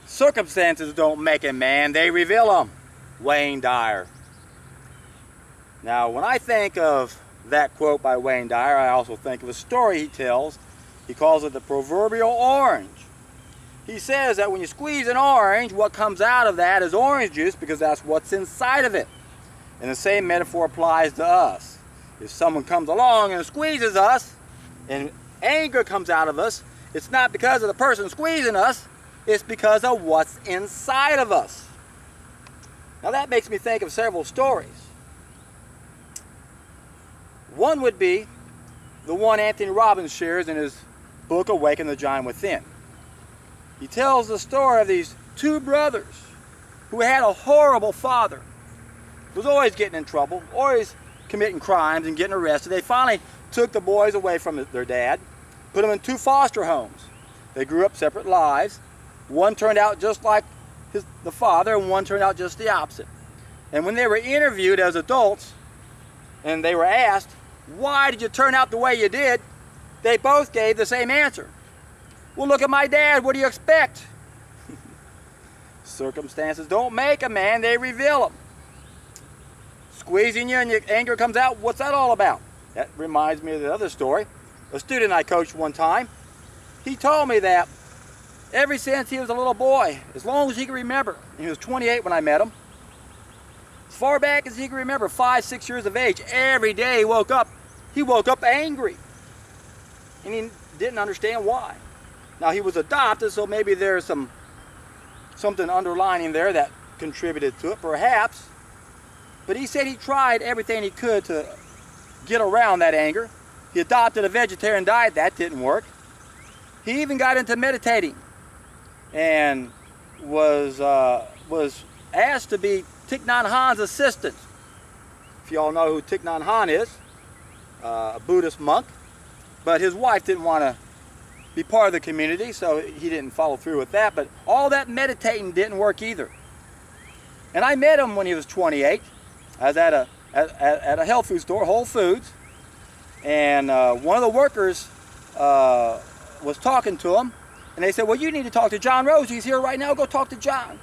Circumstances don't make a man, they reveal them. Wayne Dyer. Now, when I think of that quote by Wayne Dyer, I also think of a story he tells. He calls it the proverbial orange. He says that when you squeeze an orange, what comes out of that is orange juice because that's what's inside of it. And the same metaphor applies to us. If someone comes along and squeezes us, and anger comes out of us, it's not because of the person squeezing us, it's because of what's inside of us. Now that makes me think of several stories. One would be the one Anthony Robbins shares in his book, Awaken the Giant Within. He tells the story of these two brothers who had a horrible father. Was always getting in trouble, always committing crimes and getting arrested. They finally took the boys away from their dad, put them in two foster homes. They grew up separate lives. One turned out just like the father, and one turned out just the opposite. And when they were interviewed as adults, and they were asked, why did you turn out the way you did? They both gave the same answer. Well, look at my dad, what do you expect? Circumstances don't make a man, they reveal him. Squeezing you and your anger comes out, what's that all about? That reminds me of the other story. A student I coached one time, he told me that ever since he was a little boy, as long as he can remember, and he was 28 when I met him, as far back as he can remember, 5, 6 years of age, every day he woke up angry. And he didn't understand why. Now he was adopted, so maybe there's something underlining there that contributed to it, perhaps. But he said he tried everything he could to get around that anger. He adopted a vegetarian diet, that didn't work. He even got into meditating and was asked to be Thich Nhat Hanh's assistant. If you all know who Thich Nhat Hanh is, a Buddhist monk, but his wife didn't want to be part of the community, so he didn't follow through with that. But all that meditating didn't work either. And I met him when he was 28. I was at a health food store, Whole Foods, and one of the workers was talking to him, and they said, well, you need to talk to John Rose. He's here right now. Go talk to John.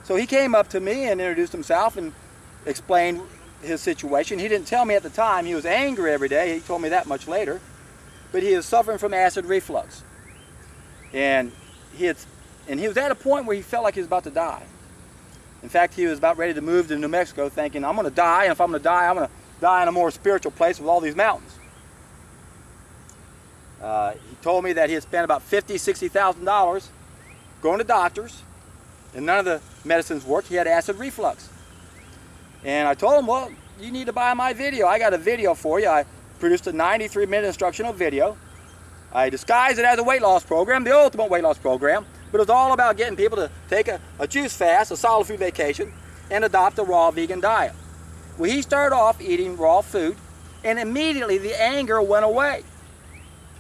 So he came up to me and introduced himself and explained his situation. He didn't tell me at the time. He was angry every day. He told me that much later. But he is suffering from acid reflux. And he was at a point where he felt like he was about to die. In fact, he was about ready to move to New Mexico thinking, I'm going to die, and if I'm going to die, I'm going to die in a more spiritual place with all these mountains. He told me that he had spent about $50,000, $60,000 going to doctors, and none of the medicines worked. He had acid reflux. And I told him, well, you need to buy my video. I got a video for you. I produced a 93-minute instructional video. I disguised it as a weight loss program, the ultimate weight loss program, but it was all about getting people to take a juice fast, a solid food vacation, and adopt a raw vegan diet. Well, he started off eating raw food, and immediately the anger went away.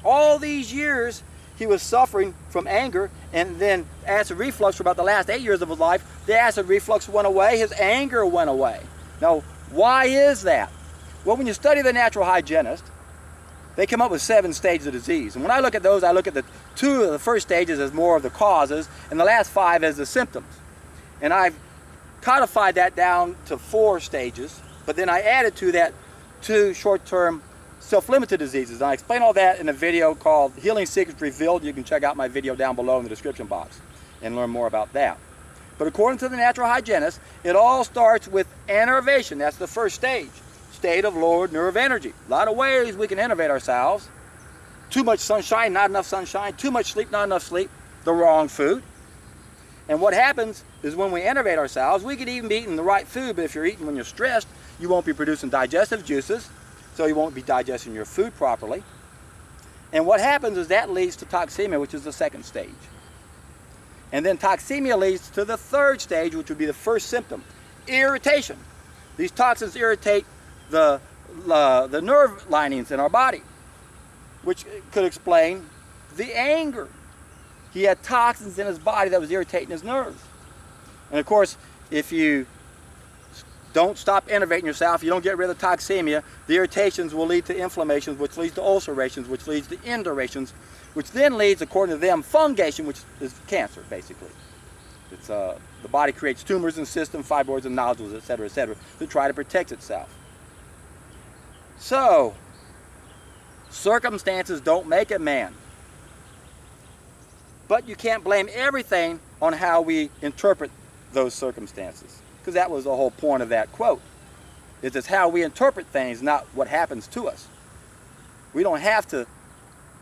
All these years, he was suffering from anger, and then acid reflux for about the last 8 years of his life. The acid reflux went away, his anger went away. Now, why is that? Well, when you study the natural hygienist, they come up with 7 stages of disease. And when I look at those, I look at the 2 of the first stages as more of the causes, and the last 5 as the symptoms. And I've codified that down to 4 stages, but then I added to that 2 short-term self-limited diseases. And I explain all that in a video called Healing Secrets Revealed. You can check out my video down below in the description box and learn more about that. But according to the natural hygienist, it all starts with enervation. That's the first stage. State of lowered nerve energy. A lot of ways we can innervate ourselves. Too much sunshine, not enough sunshine. Too much sleep, not enough sleep. The wrong food. And what happens is when we innervate ourselves, we could even be eating the right food, but if you're eating when you're stressed, you won't be producing digestive juices, so you won't be digesting your food properly. And what happens is that leads to toxemia, which is the second stage. And then toxemia leads to the third stage, which would be the first symptom, irritation. These toxins irritate the nerve linings in our body, which could explain the anger. He had toxins in his body that was irritating his nerves. And of course, if you don't stop innervating yourself, you don't get rid of the toxemia, the irritations will lead to inflammations, which leads to ulcerations, which leads to indurations, which then leads, according to them, fungation, which is cancer, basically. It's, the body creates tumors and cysts, fibroids and nodules, etc., to try to protect itself. So, circumstances don't make a man. But you can't blame everything on how we interpret those circumstances, because that was the whole point of that quote. It's how we interpret things, not what happens to us. We don't have to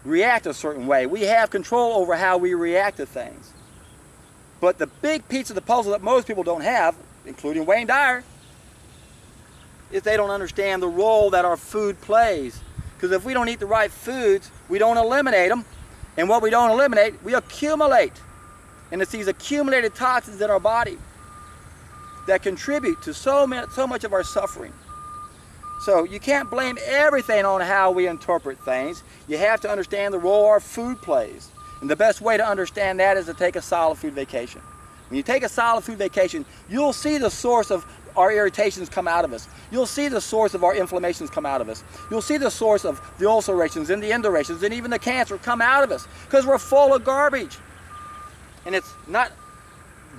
react a certain way. We have control over how we react to things. But the big piece of the puzzle that most people don't have, including Wayne Dyer, is they don't understand the role that our food plays. Because if we don't eat the right foods, we don't eliminate them. And what we don't eliminate, we accumulate. And it's these accumulated toxins in our body that contribute to so much of our suffering. So you can't blame everything on how we interpret things. You have to understand the role our food plays. And the best way to understand that is to take a solid food vacation. When you take a solid food vacation, you'll see the source of our irritations come out of us. You'll see the source of our inflammations come out of us. You'll see the source of the ulcerations and the indurations and even the cancer come out of us, because we're full of garbage. And it's not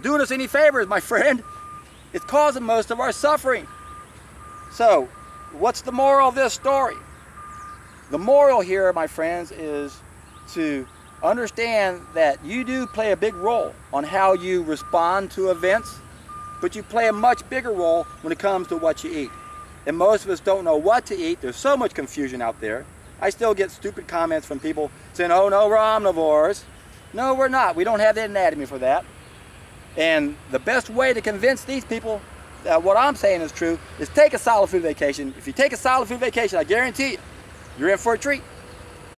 doing us any favors, my friend. It's causing most of our suffering. So, what's the moral of this story? The moral here, my friends, is to understand that you do play a big role on how you respond to events, but you play a much bigger role when it comes to what you eat. And most of us don't know what to eat. There's so much confusion out there. I still get stupid comments from people saying, oh no, we're omnivores. No, we're not. We don't have the anatomy for that. And the best way to convince these people that what I'm saying is true is take a solid food vacation. If you take a solid food vacation, I guarantee you, you're in for a treat.